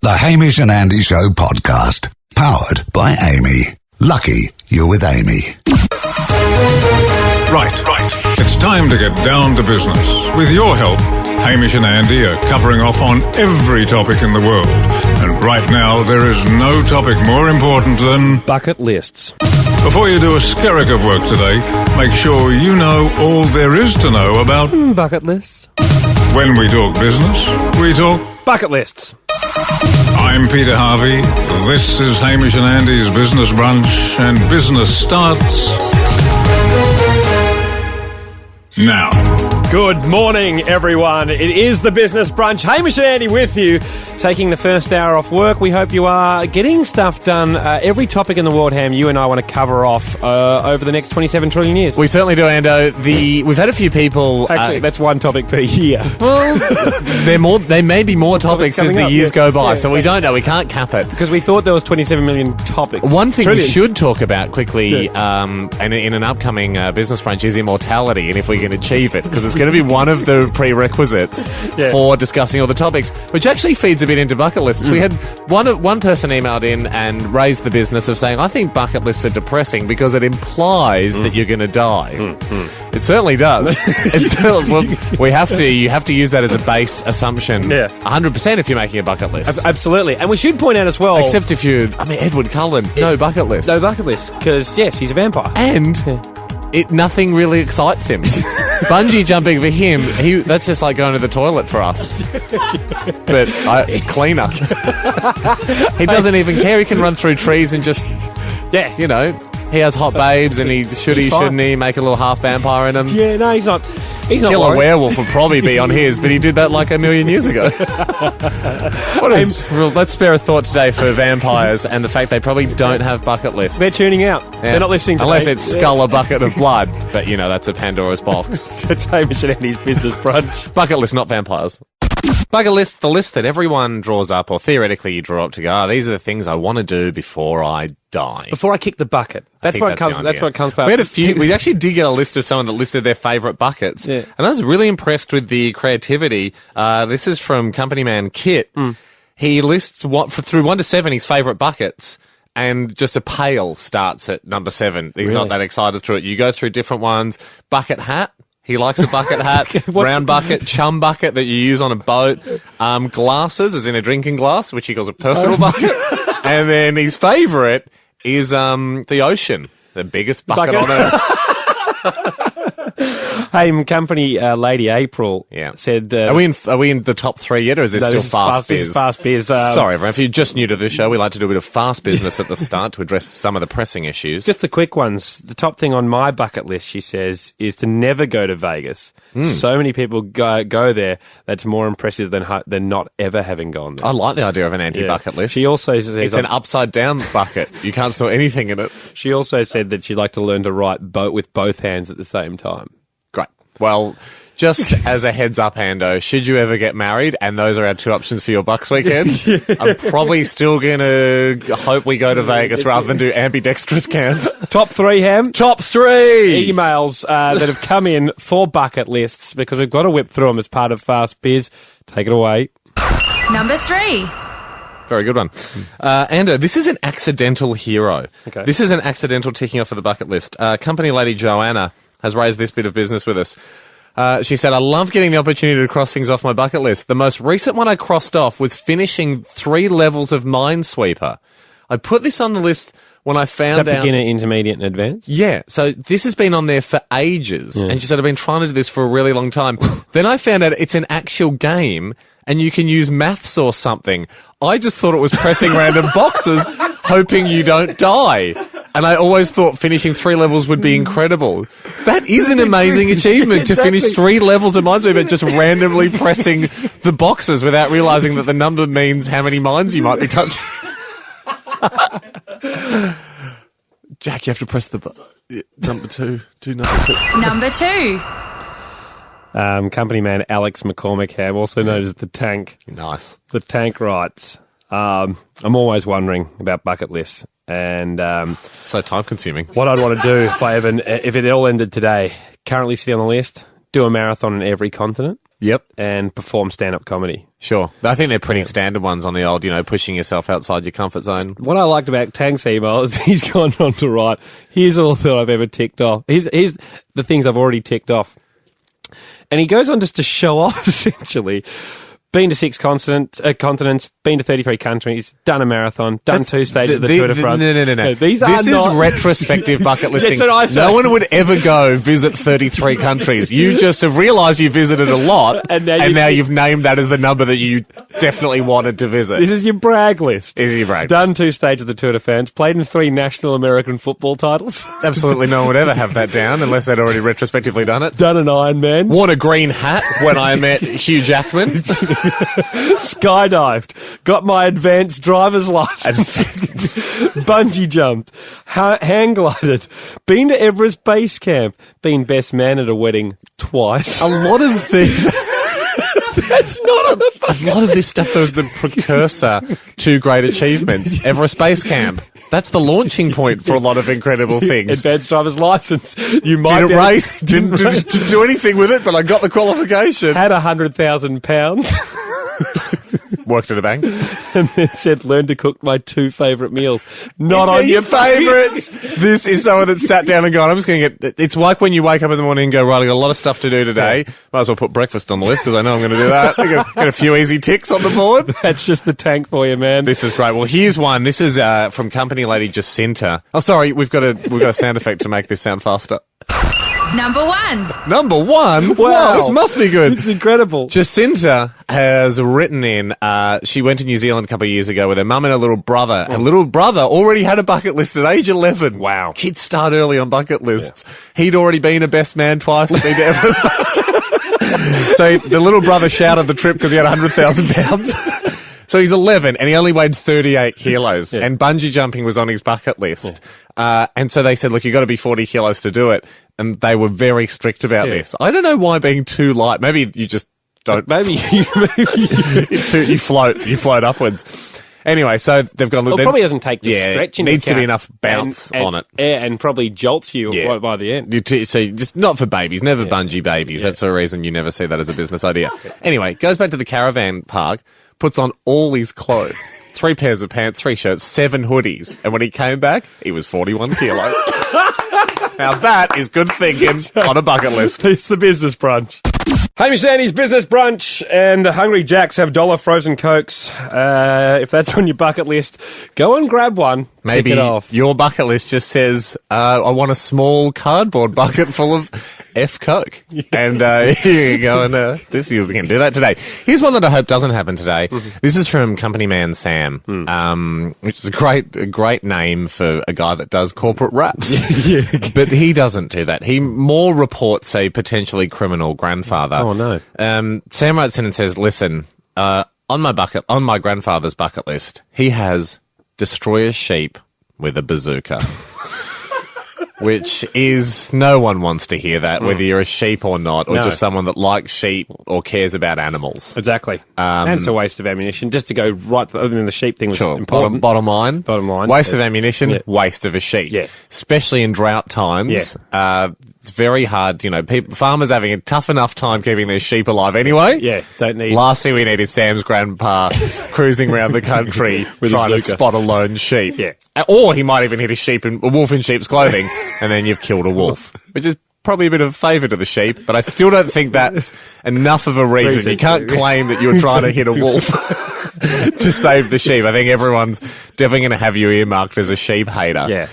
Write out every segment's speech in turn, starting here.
The Hamish and Andy Show podcast. Powered by Amy. Lucky you're with Amy. Right. It's time to get down to business. With your help, Hamish and Andy are covering off on every topic in the world. And right now, there is no topic more important than bucket lists. Before you do a skerrick of work today, make sure you know all there is to know about Bucket lists. When we talk business, we talk Bucket lists. I'm Peter Harvey. This is Hamish and Andy's Business Brunch, and business starts now. Good morning, everyone. It is the Business Brunch. Hamish and Andy with you, taking the first hour off work. We hope you are getting stuff done. Every topic in the world, Ham, you and I want to cover off over the next 27 trillion years. We certainly do, Ando. We've had a few people... Actually, that's one topic per year. Well, there may be more topics as the years go by, so we don't know. We can't cap it. Because we thought there was 27 million topics. One thing we should talk about quickly and in an upcoming Business Brunch is immortality, and if we can achieve it, because it's going to be one of the prerequisites for discussing all the topics, which actually feeds a bit into bucket lists. We had one person emailed in and raised the business of saying, I think bucket lists are depressing because it implies that you're going to die. It certainly does. You have to use that as a base assumption. 100% if you're making a bucket list. Absolutely. And we should point out as well... Except if Edward Cullen, no bucket list. No bucket list, because, yes, he's a vampire. And... nothing really excites him. Bungee jumping for him, that's just like going to the toilet for us. But cleaner. He doesn't even care. He can run through trees and just, he has hot babes and shouldn't he make a little half vampire in him? Yeah, no, he's not. Kill a werewolf would probably be on his, but he did that like a million years ago. Let's spare a thought today for vampires and the fact they probably don't have bucket lists. They're tuning out. Yeah. They're not listening to unless it's skull a bucket of blood. But, that's a Pandora's box. It's Hamish and Andy's Business Brunch. Bucket list, not vampires. Bucket list, the list that everyone draws up, or theoretically you draw up to go, these are the things I want to do before I die. Before I kick the bucket. That's what it comes back. We had a few. We actually did get a list of someone that listed their favourite buckets. Yeah. And I was really impressed with the creativity. This is from company man Kit. He lists through 1 to 7 his favourite buckets. And just a pail starts at number 7. He's not that excited through it. You go through different ones. Bucket hat. He likes a bucket hat, round bucket, chum bucket that you use on a boat, glasses, as in a drinking glass, which he calls a personal bucket, and then his favourite is the ocean, the biggest bucket on Earth. Hey, company lady April said... Are we in the top 3 yet, or is this still fast biz? This is fast biz. Sorry, everyone. If you're just new to the show, we like to do a bit of fast business at the start to address some of the pressing issues. Just the quick ones. The top thing on my bucket list, she says, is to never go to Vegas. So many people go there. That's more impressive than not ever having gone there. I like the idea of an anti-bucket list. She also says... It's an upside-down bucket. You can't store anything in it. She also said that she'd like to learn to write with both hands at the same time. Great. Well, just as a heads up, Ando, should you ever get married, and those are our 2 options for your Bucks weekend, I'm probably still going to hope we go to Vegas rather than do ambidextrous camp. Top 3, Ham? Top 3! Emails that have come in for bucket lists, because we've got to whip through them as part of Fast Biz. Take it away. Number 3. Very good one. Ando, this is an accidental hero. Okay. This is an accidental ticking off of the bucket list. Company lady Joanna has raised this bit of business with us. She said, I love getting the opportunity to cross things off my bucket list. The most recent one I crossed off was finishing 3 levels of Minesweeper. I put this on the list when I found out... Is that beginner, intermediate, and advanced? Yeah. So this has been on there for ages. Yeah. And she said, I've been trying to do this for a really long time. Then I found out it's an actual game and you can use maths or something. I just thought it was pressing random boxes, hoping you don't die. And I always thought finishing 3 levels would be incredible. That is an amazing achievement, to finish 3 levels of Minesweeper, just randomly pressing the boxes without realising that the number means how many mines you might be touching. Jack, you have to press the number 2. Do number 2. Number 2. Company man Alex McCormick, also known as The Tank. Nice. The Tank writes, I'm always wondering about bucket lists. And so time consuming. What I'd want to do if it all ended today, currently sitting on the list, do a marathon in every continent. Yep. and perform stand-up comedy. Sure. I think they're pretty standard ones on the old, pushing yourself outside your comfort zone. What I liked about Tank's email is he's gone on to write, here's all that I've ever ticked off. Here's the things I've already ticked off. And he goes on just to show off, essentially. Been to 6 continents, been to 33 countries, done a marathon, done 2 stages of the Tour de France. No. These this is retrospective bucket listing. That's what I say. No one would ever go visit 33 countries. You just have realised you visited a lot, and now you've named that as the number that you definitely wanted to visit. This is your brag list. This is your brag Done list. 2 stages of the Tour de France, played in 3 national American football titles. Absolutely no one would ever have that down unless they'd already retrospectively done it. Done an Ironman. Worn a green hat when I met Hugh Jackman. Skydived, got my advanced driver's license, bungee jumped, hang glided, been to Everest Base Camp, been best man at a wedding twice. A lot of things. That's not on the A lot of this stuff though is the precursor to great achievements. Everest Base Camp. That's the launching point for a lot of incredible things. advanced driver's license. You might Didn't race, didn't do anything with it, but I got the qualification. had £100,000 Worked at a bank. and then said, learn to cook my 2 favourite meals. Not on your favourites. This is someone that sat down and gone, I'm just going to get... It's like when you wake up in the morning and go, right, I've got a lot of stuff to do today. Might as well put breakfast on the list because I know I'm going to do that. Get a few easy ticks on the board. That's just the tank for you, man. This is great. Well, here's one. This is from company lady Jacinta. Oh, sorry, we've got a sound effect to make this sound faster. Number 1. Number 1? Wow, this must be good. It's incredible. Jacinta has written in, she went to New Zealand a couple of years ago with her mum and her little brother. And little brother already had a bucket list at age 11. Wow. Kids start early on bucket lists. Yeah. He'd already been a best man twice, been to Everest Base Camp. So the little brother shouted the trip because he had £100,000. So he's 11 and he only weighed 38 kilos and bungee jumping was on his bucket list. And so they said, look, you've got to be 40 kilos to do it. And they were very strict about this. I don't know why being too light. Maybe you just don't. Maybe you float upwards. Anyway, so they've gone. Well, it probably doesn't take the stretch into needs to account be enough bounce on it. And probably jolts you by the end. So just not for babies, never bungee babies. That's the reason you never see that as a business idea. Anyway, goes back to the caravan park, puts on all his clothes. 3 pairs of pants, 3 shirts, 7 hoodies. And when he came back, he was 41 kilos. Now that is good thinking on a bucket list. It's the business brunch. Hamish and Andy's business brunch, and Hungry Jacks have $1 frozen Cokes. If that's on your bucket list, go and grab one. Maybe tick it off. your bucket list just says, I want a small cardboard bucket full of F Coke. And here you go, and you can do that today. Here's one that I hope doesn't happen today. This is from company man Sam, which is a great name for a guy that does corporate raps. But he doesn't do that. He more reports a potentially criminal grandfather. Oh, no. Sam writes in and says, listen, on my grandfather's bucket list, he has destroy a sheep with a bazooka. Which is, no one wants to hear that, whether you're a sheep or not, or just someone that likes sheep or cares about animals. Exactly. And it's a waste of ammunition. Just to go right, the sheep thing was important. Bottom line. Waste of ammunition, waste of a sheep. Yes. Especially in drought times. It's very hard, farmers having a tough enough time keeping their sheep alive anyway. Yeah, don't need... Last thing we need is Sam's grandpa cruising around the country trying to spot a lone sheep. Yeah. Or he might even hit a wolf in sheep's clothing, and then you've killed a wolf, which is probably a bit of a favour to the sheep, but I still don't think that's enough of a reason. You can't claim that you're trying to hit a wolf to save the sheep. I think everyone's definitely going to have you earmarked as a sheep hater. Yeah.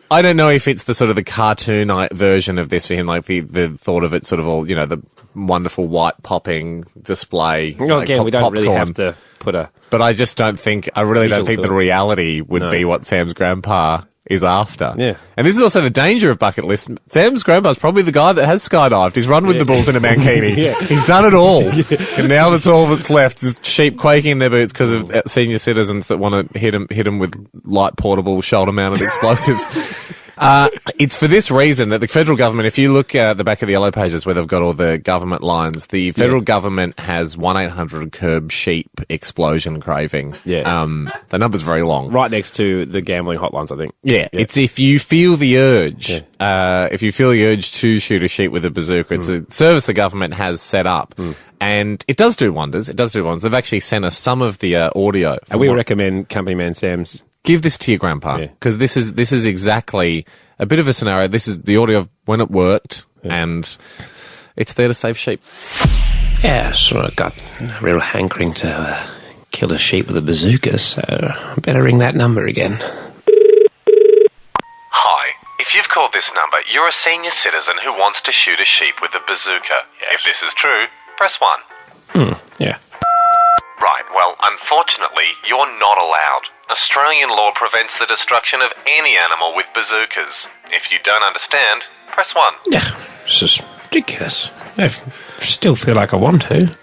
I don't know if it's the sort of the cartoon version of this for him, like the thought of it sort of all, the wonderful white popping display. Well, again, we don't really have to put a... But I just don't think, the reality would be what Sam's grandpa is after. Yeah. And this is also the danger of bucket list. Sam's grandpa's probably the guy that has skydived. He's run with the bulls in a mankini. He's done it all. And now that's all that's left is sheep quaking in their boots because of senior citizens that want to hit them with light portable shoulder mounted explosives. It's for this reason that the federal government, if you look at the back of the Yellow Pages where they've got all the government lines, the federal government has 1-800 curb sheep explosion craving. Yeah. The number's very long. Right next to the gambling hotlines, I think. Yeah, it's if you feel the urge, if you feel the urge to shoot a sheep with a bazooka, it's a service the government has set up. And it does do wonders. They've actually sent us some of the audio. And we recommend Company Man Sam's. Give this to your grandpa, because this is exactly a bit of a scenario. This is the audio of when it worked, and it's there to save sheep. Yeah, so I got a real hankering to kill a sheep with a bazooka, so I better ring that number again. Hi. If you've called this number, you're a senior citizen who wants to shoot a sheep with a bazooka. Yes. If this is true, press 1. Yeah. Right, well, unfortunately, you're not allowed. Australian law prevents the destruction of any animal with bazookas. If you don't understand, press 1. Yeah, this is ridiculous. I still feel like I want to.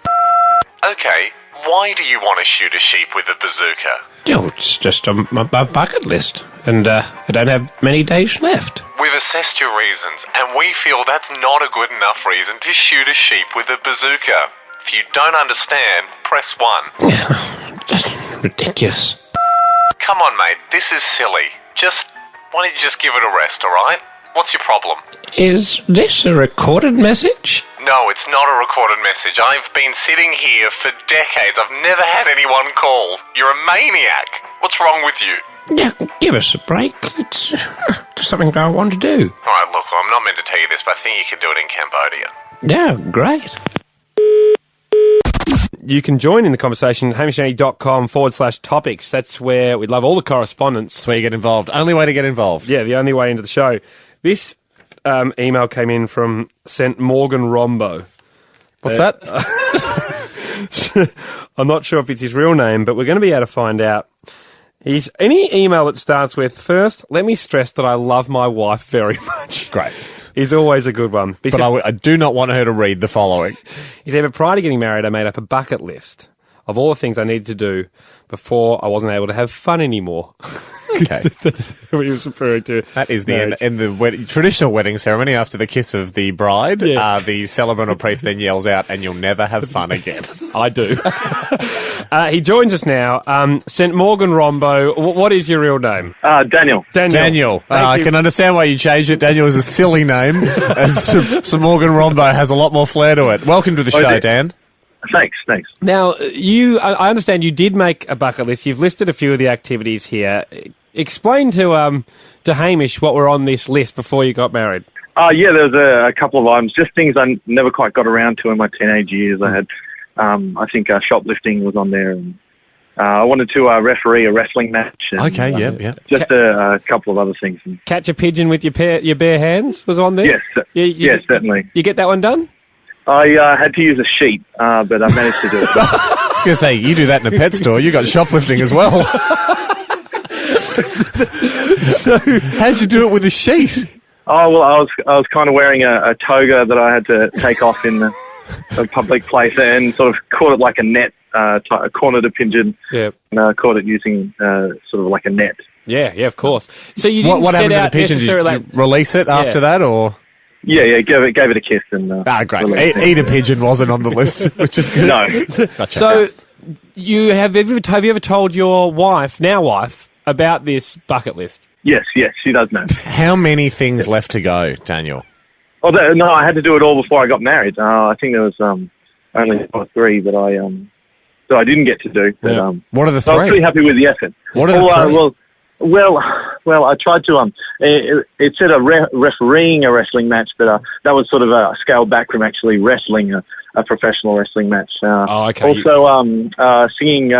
Okay, why do you want to shoot a sheep with a bazooka? Oh, it's just on my bucket list, and I don't have many days left. We've assessed your reasons, and we feel that's not a good enough reason to shoot a sheep with a bazooka. If you don't understand, press 1. Just ridiculous. Come on, mate, this is silly. Why don't you just give it a rest, alright? What's your problem? Is this a recorded message? No, it's not a recorded message. I've been sitting here for decades. I've never had anyone call. You're a maniac. What's wrong with you? Yeah, give us a break. It's just something I want to do. Alright, look, I'm not meant to tell you this, but I think you can do it in Cambodia. Yeah, great. You can join in the conversation at hamishandy.com/topics. That's where we'd love all the correspondence. That's where you get involved. Only way to get involved. Yeah, the only way into the show. This email came in from St. Morgan Rombo. What's that? I'm not sure if it's his real name, but we're going to be able to find out. Any email that starts with, first, let me stress that I love my wife very much. Great. Is always a good one. But I do not want her to read the following. He said, but prior to getting married, I made up a bucket list of all the things I needed to do before I wasn't able to have fun anymore. Okay. That's what he was referring to. That is the end. In the traditional wedding ceremony, after the kiss of the bride, the celebrant or priest then yells out, and you'll never have fun again. I do. He joins us now. St. Morgan Rombo, what is your real name? Daniel. Daniel. I can understand why you changed it. Daniel is a silly name. And St. Morgan Rombo has a lot more flair to it. Welcome to the show, Dan. Thanks. Now, I understand you did make a bucket list. You've listed a few of the activities here. Explain to Hamish what were on this list before you got married. Yeah, there was a couple of items, just things I never quite got around to in my teenage years. I had, I think shoplifting was on there. And, I wanted to referee a wrestling match. And, yeah. Just a couple of other things. Catch a pigeon with your bare hands was on there? Yes, certainly. You get that one done? I had to use a sheet, but I managed to do it. I was going to say, you do that in a pet store. You got shoplifting as well. So, how'd you do it with a sheet? Oh, well, I was kind of wearing a toga that I had to take off in a public place and sort of caught it like a net, cornered a pigeon, and caught it using sort of like a net. Yeah, of course. So you didn't what set happened out to the pigeon? Did you release it after that, or...? Yeah, gave it a kiss and... great. Eat a pigeon wasn't on the list, which is good. No. Gotcha. So, have you ever told your wife, about this bucket list? Yes, she does know. How many things left to go, Daniel? Oh, no, I had to do it all before I got married. I think there was only 3 that I didn't get to do. But, what are the 3? I was pretty happy with the effort. What are the 3? Well, I tried to. It said refereeing a wrestling match, but that was sort of a scale back from actually wrestling a professional wrestling match. Okay. Also, singing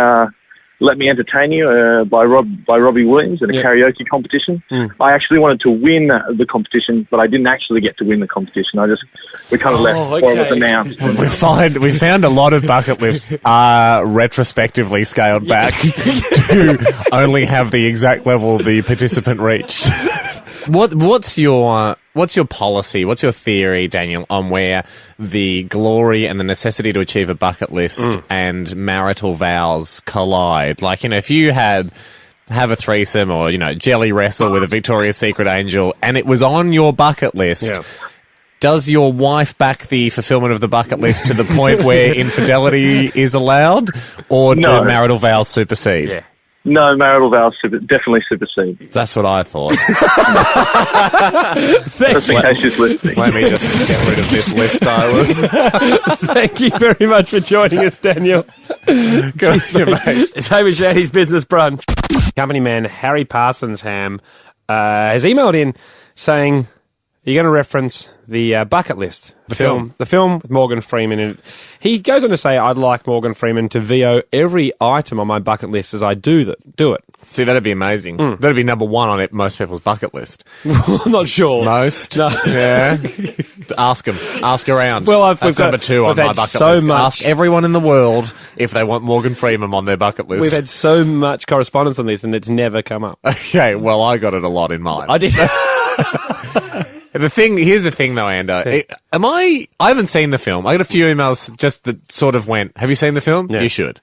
"Let Me Entertain You" by Robbie Williams in a karaoke competition. I actually wanted to win the competition, but I didn't actually get to win the competition. We kind of left before it was announced. We found a lot of bucket lists are retrospectively scaled back to only have the exact level the participant reached. What's your policy? What's your theory, Daniel, on where the glory and the necessity to achieve a bucket list and marital vows collide? Like, if you had have a threesome or, jelly wrestle with a Victoria's Secret angel, and it was on your bucket list, does your wife back the fulfillment of the bucket list to the point where infidelity is allowed, or do marital vows supersede? Yeah. No, marital vows definitely supersede. That's what I thought. Thanks. Just in case she's listening. Let me just get rid of this list, Stylus. Thank you very much for joining us, Daniel. Good on you, mate. It's Hamish and Andy's Business Brunch. Company man Harry Parsons Ham has emailed in saying, you're going to reference the bucket list. The film with Morgan Freeman in it. He goes on to say, I'd like Morgan Freeman to VO every item on my bucket list as I do it. See, that'd be amazing. That'd be number one on most people's bucket list. I'm not sure. Most? No. Yeah. Ask them. Ask around. Well, That's number two on my bucket list. Ask everyone in the world if they want Morgan Freeman on their bucket list. We've had so much correspondence on this and it's never come up. Okay, well, I got it a lot in mine. I did. Here's the thing though, Ando. I haven't seen the film. I got a few emails just that sort of went, have you seen the film? Yeah. You should.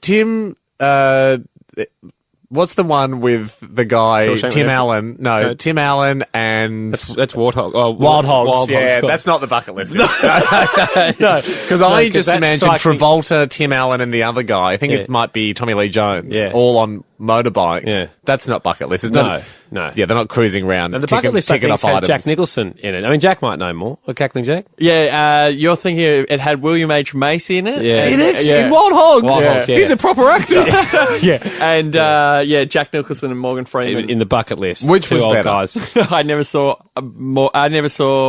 Tim, what's the one with the guy, Tim Allen? No, Tim Allen and... That's Warthog. Oh, Wild Hogs. Wild yeah, Hogs. That's not the bucket list. No. Because I just imagined striking. Travolta, Tim Allen and the other guy. I think it might be Tommy Lee Jones. Yeah. All on motorbikes. Yeah. That's not bucket list. It's No. Yeah, they're not cruising around. And the bucket list, I think, has items. Jack Nicholson in it. I mean, Jack might know more. Or Cackling Jack? Yeah, you're thinking it had William H. Macy in it? Yeah. It is Yeah. in Wild Hogs. Wild Hogs, yeah. He's a proper actor. Yeah. And, Jack Nicholson and Morgan Freeman. In the bucket list. Which Two was old better? guys. I never saw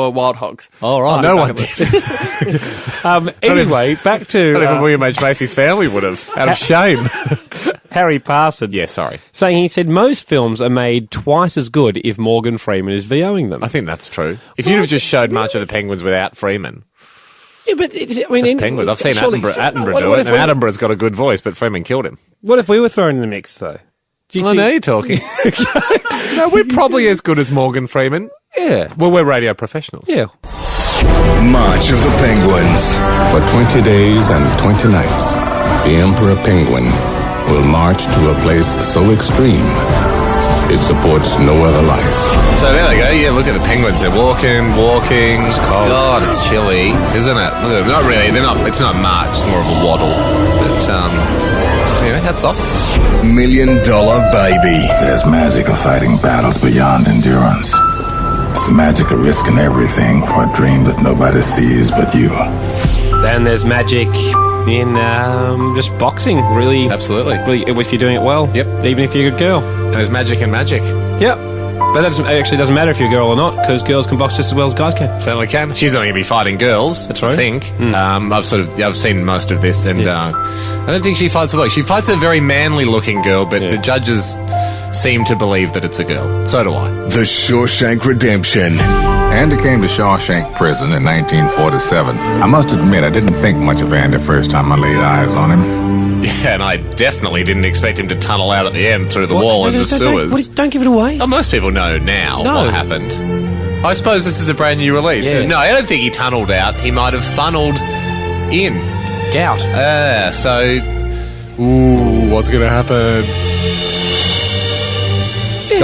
Wild Hogs. All right. No one did. Anyway, back Not even to William H. Macy's family would have, out of shame. Harry Parsons. Yeah, sorry. Saying he said most films are made twice as good if Morgan Freeman is VOing them. I think that's true. If you'd have just showed March of the Penguins without Freeman. Yeah, but I mean, Just Penguins. I've seen Attenborough do what it, and Attenborough's got a good voice, but Freeman killed him. What if we were thrown in the mix, though? Do you I know you're talking. No, we're probably as good as Morgan Freeman. Yeah. Well, we're radio professionals. Yeah. March of the Penguins. For 20 days and 20 nights, the Emperor Penguin will march to a place so extreme, it supports no other life. So there they go. Yeah, look at the penguins. They're walking. It's cold. God, it's chilly, isn't it? Look at them. Not really. It's not much. It's more of a waddle. But hats off. $1 Million Baby. There's magic of fighting battles beyond endurance. It's the magic of risking everything for a dream that nobody sees but you. And there's magic in just boxing, really. Absolutely. Really, if you're doing it well. Yep. Even if you're a good girl. And there's magic in magic. Yep. But that actually doesn't matter if you're a girl or not, because girls can box just as well as guys can. Certainly can. She's only going to be fighting girls. That's right. I think. I've seen most of this, and I don't think she fights well. She fights a very manly-looking girl, but the judges seem to believe that it's a girl. So do I. The Shawshank Redemption. Andy came to Shawshank Prison in 1947. I must admit, I didn't think much of Andy first time I laid eyes on him. Yeah, and I definitely didn't expect him to tunnel out at the end through the wall into the sewers. Don't give it away. Oh, most people know now what happened. I suppose this is a brand new release. Yeah. No, I don't think he tunneled out. He might have funneled in. Gout. What's going to happen?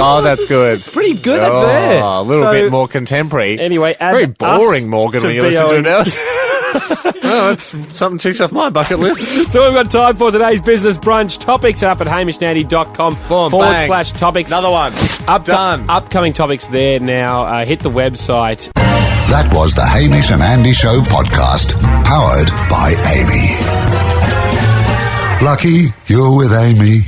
Oh, that's good. Pretty good, that's fair. A little bit more contemporary. Anyway, add very boring, us Morgan, to when you listen to it now. VOing. Oh, that's something ticked off my bucket list. So we've got time for today's business brunch. Topics up at hamishnandy.com/topics. Another one. Done. Upcoming topics there now. Hit the website. That was the Hamish and Andy Show podcast, powered by Amy. Lucky you're with Amy.